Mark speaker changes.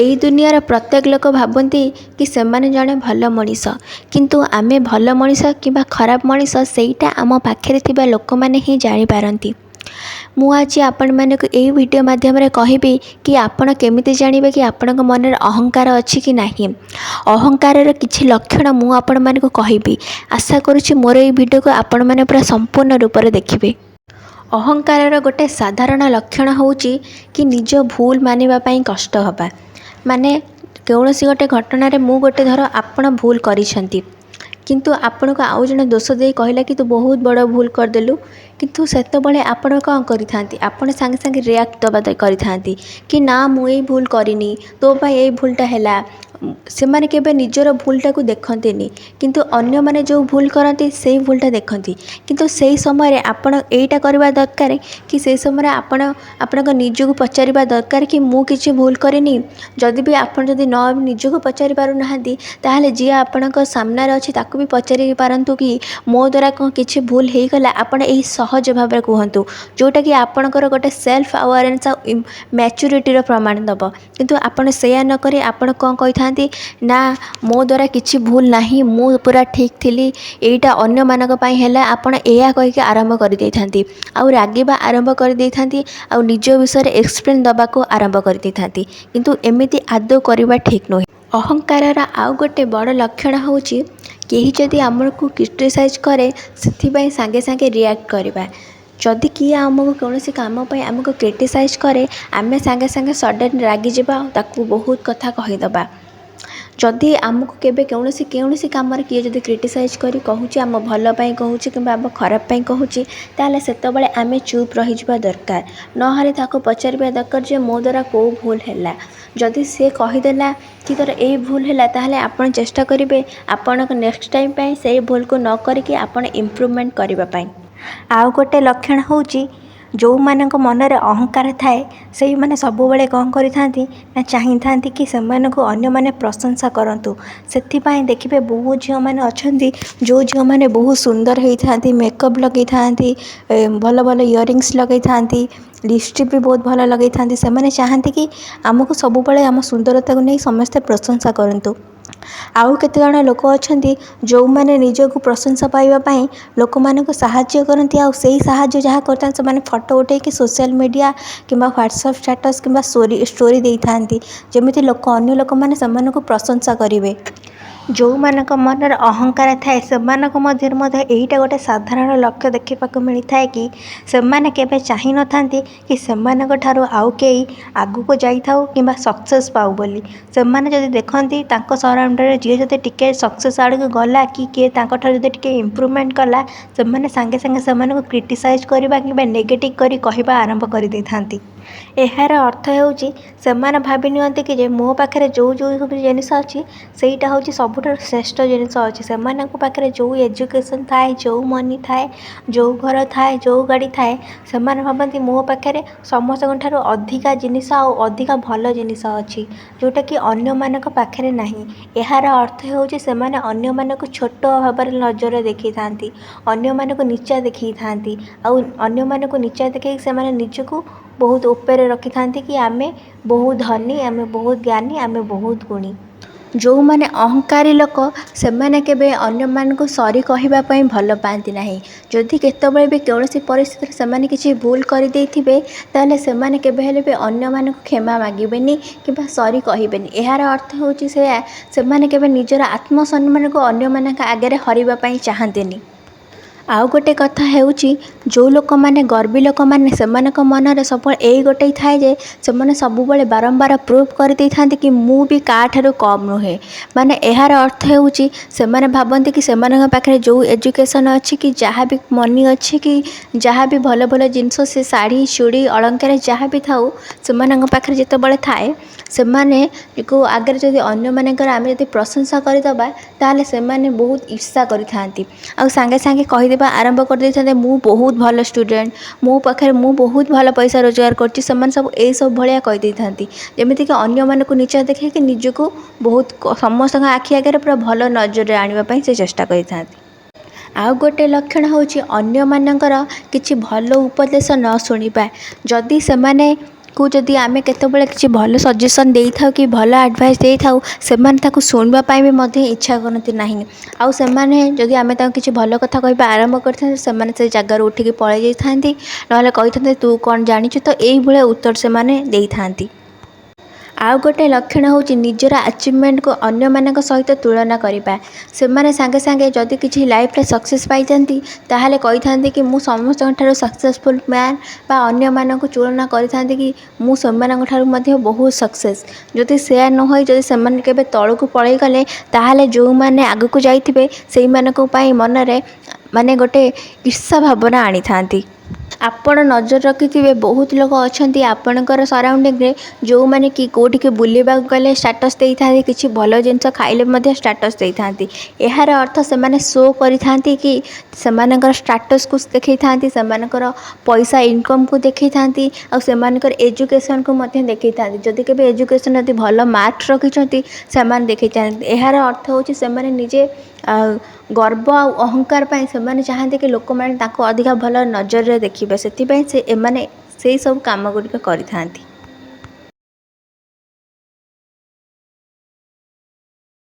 Speaker 1: ଏହି ଦୁନିଆର ପ୍ରତ୍ୟେକ ଲୋକ ଭାବନ୍ତି କି ସେମାନେ ଜଣେ ଭଲ ମଣିଷ, କିନ୍ତୁ ଆମେ ଭଲ ମଣିଷ କିମ୍ବା ଖରାପ ମଣିଷ ସେଇଟା ଆମ ପାଖରେ ଥିବା ଲୋକମାନେ ହିଁ ଜାଣିପାରନ୍ତି। ମୁଁ ଆଜି ଆପଣମାନଙ୍କୁ ଏହି ଭିଡ଼ିଓ ମାଧ୍ୟମରେ କହିବି କି ଆପଣ କେମିତି ଜାଣିବେ କି ଆପଣଙ୍କ ମନରେ ଅହଙ୍କାର ଅଛି କି ନାହିଁ। ଅହଙ୍କାରର କିଛି ଲକ୍ଷଣ ମୁଁ ଆପଣମାନଙ୍କୁ କହିବି। ଆଶା କରୁଛି ମୋର ଏହି ଭିଡ଼ିଓକୁ ଆପଣମାନେ ପୁରା ସମ୍ପୂର୍ଣ୍ଣ ରୂପରେ ଦେଖିବେ। ଅହଙ୍କାରର ଗୋଟେ ସାଧାରଣ ଲକ୍ଷଣ ହେଉଛି କି ନିଜ ଭୁଲ ମାନିବା ପାଇଁ କଷ୍ଟ ହେବା। ମାନେ କୌଣସି ଗୋଟେ ଘଟଣାରେ ଧର ଆପଣ ଭୁଲ କରିଛନ୍ତି, କିନ୍ତୁ ଆପଣଙ୍କୁ ଆଉ ଜଣେ ଦୋଷ ଦେଇ କହିଲା କି ତୁ ବହୁତ ବଡ଼ ଭୁଲ କରିଦେଲୁ, କିନ୍ତୁ ସେତେବେଳେ ଆପଣ କ'ଣ କରିଥାନ୍ତି? ଆପଣ ସାଙ୍ଗେ ସାଙ୍ଗେ ରିଆକ୍ଟ ଦେବା କରିଥାନ୍ତି କି ନା ମୁଁ ଏଇ ଭୁଲ କରିନି, ତୋ ପାଇଁ ଏଇ ଭୁଲଟା ହେଲା। ସେମାନେ କେବେ ନିଜର ଭୁଲଟାକୁ ଦେଖନ୍ତିନି, କିନ୍ତୁ ଅନ୍ୟମାନେ ଯେଉଁ ଭୁଲ କରନ୍ତି ସେଇ ଭୁଲଟା ଦେଖନ୍ତି। କିନ୍ତୁ ସେହି ସମୟରେ ଆପଣ ଏଇଟା କରିବା ଦରକାର କି ସେହି ସମୟରେ ଆପଣ ଆପଣଙ୍କ ନିଜକୁ ପଚାରିବା ଦରକାର କି ମୁଁ କିଛି ଭୁଲ କରିନି। ଯଦି ନିଜକୁ ପଚାରି ପାରୁନାହାନ୍ତି, ତାହେଲେ ଯିଏ ଆପଣଙ୍କ ସାମ୍ନାରେ ଅଛି ତାକୁ ବି ପଚାରି ପାରନ୍ତୁ କି ମୋ ଦ୍ୱାରା କ'ଣ କିଛି ଭୁଲ ହେଇଗଲା। ଆପଣ ଏହି ସହଜ ଭାବରେ କୁହନ୍ତୁ, ଯେଉଁଟାକି ଆପଣଙ୍କର ଗୋଟେ ସେଲ୍ଫ ଆୱାରନେସ୍ ଆଉ ମ୍ୟାଚୁରିଟିର ପ୍ରମାଣ ଦେବ। କିନ୍ତୁ ଆପଣ ସେୟା ନ କରି ଆପଣ କ'ଣ କହିଥାନ୍ତି ନା ମୋ ଦ୍ୱାରା କିଛି ଭୁଲ ନାହିଁ, ମୁଁ ପୁରା ଠିକ୍ ଥିଲି, ଏଇଟା ଅନ୍ୟମାନଙ୍କ ପାଇଁ ହେଲା। ଆପଣ ଏହା କହିକି ଆରମ୍ଭ କରିଦେଇଥାନ୍ତି, ଆଉ ରାଗିବା ଆରମ୍ଭ କରିଦେଇଥାନ୍ତି, ଆଉ ନିଜ ବିଷୟରେ ଏକ୍ସପ୍ଲେନ୍ ଦେବାକୁ ଆରମ୍ଭ କରିଦେଇଥାନ୍ତି। କିନ୍ତୁ ଏମିତି ଆଦୌ କରିବା ଠିକ୍ ନୁହେଁ। ଅହଙ୍କାରର ଆଉ ଗୋଟେ ବଡ଼ ଲକ୍ଷଣ ହେଉଛି କେହି ଯଦି ଆମକୁ କ୍ରିଟିସାଇଜ୍ କରେ ସେଥିପାଇଁ ସାଙ୍ଗେ ସାଙ୍ଗେ ରିଆକ୍ଟ କରିବା। ଯଦି କିଏ ଆମକୁ କୌଣସି କାମ ପାଇଁ ଆମକୁ କ୍ରିଟିସାଇଜ୍ କରେ, ଆମେ ସାଙ୍ଗେ ସାଙ୍ଗେ ସଡନ୍ ରାଗିଯିବା ଆଉ ତାକୁ ବହୁତ କଥା କହିଦେବା। ଯଦି ଆମକୁ କେବେ କୌଣସି କାମରେ କିଏ ଯଦି କ୍ରିଟିସାଇଜ୍ କରି କହୁଛି, ଆମ ଭଲ ପାଇଁ କହୁଛି କିମ୍ବା ଆମ ଖରାପ ପାଇଁ କହୁଛି, ତାହେଲେ ସେତେବେଳେ ଆମେ ଚୁପ୍ ରହିଯିବା ଦରକାର। ନହେଲେ ତାକୁ ପଚାରିବା ଦରକାର ଯେ ମୋ ଦ୍ୱାରା କେଉଁ ଭୁଲ ହେଲା। ଯଦି ସେ କହିଦେଲା କି ତୋର ଏଇ ଭୁଲ ହେଲା, ତାହେଲେ ଆପଣ ଚେଷ୍ଟା କରିବେ ଆପଣଙ୍କ ନେକ୍ସଟ ଟାଇମ୍ ପାଇଁ ସେଇ ଭୁଲକୁ ନ କରିକି ଆପଣ ଇମ୍ପ୍ରୁଭମେଣ୍ଟ କରିବା ପାଇଁ। ଆଉ ଗୋଟେ ଲକ୍ଷଣ ହେଉଛି ଯେଉଁମାନଙ୍କ ମନରେ ଅହଙ୍କାର ଥାଏ ସେଇମାନେ ସବୁବେଳେ କ'ଣ କରିଥାନ୍ତି ନା ଚାହିଁଥାନ୍ତି କି ସେମାନଙ୍କୁ ଅନ୍ୟମାନେ ପ୍ରଶଂସା କରନ୍ତୁ। ସେଥିପାଇଁ ଦେଖିବେ ବହୁ ଝିଅମାନେ ଅଛନ୍ତି, ଯେଉଁ ଝିଅମାନେ ବହୁତ ସୁନ୍ଦର ହେଇଥାନ୍ତି, ମେକଅପ୍ ଲଗେଇଥାନ୍ତି, ଭଲ ଭଲ ଇୟରିଙ୍ଗସ୍ ଲଗେଇଥାନ୍ତି, ଲିପଷ୍ଟିକ୍ ବି ବହୁତ ଭଲ ଲଗେଇଥାନ୍ତି, ସେମାନେ ଚାହାନ୍ତି କି ଆମକୁ ସବୁବେଳେ ଆମ ସୁନ୍ଦରତାକୁ ନେଇ ସମସ୍ତେ ପ୍ରଶଂସା କରନ୍ତୁ। ଆଉ କେତେଜଣ ଲୋକ ଅଛନ୍ତି ଯେଉଁମାନେ ନିଜକୁ ପ୍ରଶଂସା ପାଇବା ପାଇଁ ଲୋକମାନଙ୍କୁ ସାହାଯ୍ୟ କରନ୍ତି, ଆଉ ସେଇ ସାହାଯ୍ୟ ଯାହା କରିଥାନ୍ତି ସେମାନେ ଫଟୋ ଉଠେଇକି ସୋସିଆଲ ମିଡ଼ିଆ କିମ୍ବା ହ୍ୱାଟ୍ସଆପ୍ ଷ୍ଟାଟସ୍ କିମ୍ବା ଷ୍ଟୋରି ଦେଇଥାନ୍ତି, ଯେମିତି ଅନ୍ୟ ଲୋକମାନେ ସେମାନଙ୍କୁ ପ୍ରଶଂସା କରିବେ। ଯେଉଁମାନଙ୍କ ମନରେ ଅହଙ୍କାର ଥାଏ ସେମାନଙ୍କ ମଧ୍ୟରେ ମଧ୍ୟ ଏଇଟା ଗୋଟେ ସାଧାରଣ ଲକ୍ଷ୍ୟ ଦେଖିବାକୁ ମିଳିଥାଏ କି ସେମାନେ କେବେ ଚାହିଁନଥାନ୍ତି କି ସେମାନଙ୍କ ଠାରୁ ଆଉ କେହି ଆଗକୁ ଯାଇଥାଉ କିମ୍ବା ସକ୍ସେସ୍ ପାଉ ବୋଲି। ସେମାନେ ଯଦି ଦେଖନ୍ତି ତାଙ୍କ ସରାଉଣ୍ଡରେ ଯିଏ ଯଦି ଟିକେ ସକ୍ସେସ୍ ଆଡ଼କୁ ଗଲା କି କିଏ ତାଙ୍କଠାରୁ ଯଦି ଟିକେ ଇମ୍ପ୍ରୁଭମେଣ୍ଟ କଲା, ସେମାନେ ସାଙ୍ଗେ ସାଙ୍ଗେ ସେମାନଙ୍କୁ କ୍ରିଟିସାଇଜ୍ କରିବା କିମ୍ବା ନେଗେଟିଭ୍ କରି କହିବା ଆରମ୍ଭ କରିଦେଇଥାନ୍ତି। ଏହାର ଅର୍ଥ ହେଉଛି ସେମାନେ ଭାବି ନିଅନ୍ତି କି ଯେ ମୋ ପାଖରେ ଯେଉଁ ସବୁ ଜିନିଷ ଅଛି ସେଇଟା ହେଉଛି ସବୁଠାରୁ ଶ୍ରେଷ୍ଠ ଜିନିଷ ଅଛି। ସେମାନଙ୍କ ପାଖରେ ଯେଉଁ ଏଜୁକେସନ୍ ଥାଏ, ଯେଉଁ ମନି ଥାଏ, ଯେଉଁ ଘର ଥାଏ, ଯେଉଁ ଗାଡ଼ି ଥାଏ, ସେମାନେ ଭାବନ୍ତି ମୋ ପାଖରେ ସମସ୍ତଙ୍କ ଠାରୁ ଅଧିକା ଜିନିଷ ଆଉ ଅଧିକା ଭଲ ଜିନିଷ ଅଛି, ଯେଉଁଟାକି ଅନ୍ୟମାନଙ୍କ ପାଖରେ ନାହିଁ। ଏହାର ଅର୍ଥ ହେଉଛି ସେମାନେ ଅନ୍ୟମାନଙ୍କୁ ଛୋଟ ଭାବରେ ନଜରରେ ଦେଖିଥାନ୍ତି, ଅନ୍ୟମାନଙ୍କୁ ନିଚା ଦେଖେଇଥାନ୍ତି, ଆଉ ଅନ୍ୟମାନଙ୍କୁ ନିଚା ଦେଖେଇକି ସେମାନେ ନିଜକୁ ବହୁତ ଉପରେ ରଖିଥାନ୍ତି କି ଆମେ ବହୁତ ଧନୀ, ଆମେ ବହୁତ ଜ୍ଞାନୀ, ଆମେ ବହୁତ ଗୁଣୀ। ଯେଉଁମାନେ ଅହଙ୍କାରୀ ଲୋକ ସେମାନେ କେବେ ଅନ୍ୟମାନଙ୍କୁ ସରି କହିବା ପାଇଁ ଭଲ ପାଆନ୍ତି ନାହିଁ। ଯଦି କେତେବେଳେ ବି କୌଣସି ପରିସ୍ଥିତିରେ ସେମାନେ କିଛି ଭୁଲ କରିଦେଇଥିବେ, ତାହେଲେ ସେମାନେ କେବେ ହେଲେ ବି ଅନ୍ୟମାନଙ୍କୁ କ୍ଷମା ମାଗିବେନି କିମ୍ବା ସରି କହିବେନି। ଏହାର ଅର୍ଥ ହେଉଛି ସେମାନେ କେବେ ନିଜର ଆତ୍ମସମ୍ମାନକୁ ଅନ୍ୟମାନଙ୍କ ଆଗରେ ହରାଇବା ପାଇଁ ଚାହାନ୍ତିନି। ଆଉ ଗୋଟେ କଥା ହେଉଛି ଯେଉଁ ଲୋକମାନେ ଗର୍ବୀ ଲୋକମାନେ ସେମାନଙ୍କ ମନରେ ସବୁବେଳେ ଏଇ ଗୋଟେ ଥାଏ ଯେ ସେମାନେ ସବୁବେଳେ ବାରମ୍ବାର ପ୍ରୁଭ୍ କରିଦେଇଥାନ୍ତି କି ମୁଁ ବି କାହାଠାରୁ କମ୍ ନୁହେଁ। ମାନେ ଏହାର ଅର୍ଥ ହେଉଛି ସେମାନେ ଭାବନ୍ତି କି ସେମାନଙ୍କ ପାଖରେ ଯେଉଁ ଏଜୁକେସନ୍ ଅଛି କି ଯାହା ବି ମନି ଅଛି କି ଯାହା ବି ଭଲ ଭଲ ଜିନିଷ, ସେ ଶାଢ଼ୀ ଚୁଡ଼ି ଅଳଙ୍କାର ଯାହା ବି ଥାଉ, ସେମାନଙ୍କ ପାଖରେ ଯେତେବେଳେ ଥାଏ ସେମାନେ ଆଗରେ ଯଦି ଅନ୍ୟମାନଙ୍କର ଆମେ ଯଦି ପ୍ରଶଂସା କରିଦେବା, ତାହେଲେ ସେମାନେ ବହୁତ ଈର୍ଷା କରିଥାନ୍ତି ଆଉ ସାଙ୍ଗେ ସାଙ୍ଗେ କହିଦେବା ଆରମ୍ଭ କରିଦେଇଥାନ୍ତି ମୁଁ ବହୁତ ଭଲ ଷ୍ଟୁଡ଼େଣ୍ଟ, ମୁଁ ବହୁତ ଭଲ ପଇସା ରୋଜଗାର କରୁଛି। ସେମାନେ ସବୁ ଏଇସବୁ ଭଳିଆ କହିଦେଇଥାନ୍ତି, ଯେମିତିକି ଅନ୍ୟମାନଙ୍କୁ ନିଚା ଦେଖେଇକି ନିଜକୁ ବହୁତ ସମସ୍ତଙ୍କ ଆଖି ଆଗରେ ପୁରା ଭଲ ନଜରରେ ଆଣିବା ପାଇଁ ସେ ଚେଷ୍ଟା କରିଥାନ୍ତି। ଆଉ ଗୋଟେ ଲକ୍ଷଣ ହେଉଛି ଅନ୍ୟମାନଙ୍କର କିଛି ଭଲ ଉପଦେଶ ନ ଶୁଣିବା। ଯଦି ସେମାନେ को जदि आमे केतेबेले किसी भल सजेसन देइथाउ कि भल एडवाइस देइथाउ सेमाने ताकू सुनबा पाई भी मध्य इच्छा करती नहीं। आउ सेमाने जदि आमे ताकू किसी भल कथा कहबा आरंभ करथां सेमाने से जगार उठिकी पळै जाइथांती नहले कहिथांते तू कौन जानिछु तो एई भले उत्तर सेमाने देइथांती। आउ गोटे लक्षण होची निजर अचिवमेंट को अन्य मानक सहित तुलना करिबा। सेमाने सांगे सांगे जदि किसी लाइफ रे सक्सेस पाई जांती ताहाले कहिथांती कि मु समस्त ठारो सक्सेसफुल मैन बा अन्य मानक तुलना करिथांती कि मु सेमानक ठारो मध्ये बहुत सक्सेस। जदि सेया न होई जदि सेमाने केबे तळकु पळै गले ताहाले जो माने आगकु जाइथिबे सेई मानक पई मनरे माने गोटे ईर्ष्या भावना आनी थांती। आपण नजर रखिथिबे बहुत लोक अछंती आपणकर सराउंडिंग रे जो माने कि कोठी के बुलिबा गले स्टेटस देई थांती किछि भलो जिंस खाइले मध्ये स्टेटस देई थांती। एहार अर्थ से माने शो करि थांती कि सेमानकर स्टेटस को देखै थांती सेमानकर पैसा इनकम को देखै थांती आ सेमानकर एजुकेशन को मध्ये देखै थांती। जदि केबे एजुकेशन जदि भलो मार्क्स रखिछंती सेमान देखै थांती। एहार अर्थ होची सेमाने निजे गर्व आ अहंकार पाई सेमाने चाहते कि लोक माने ताको अधिका भलो नजर रे देखिबे सेति पई से एमाने सेई सब काम गुडी करि थांती।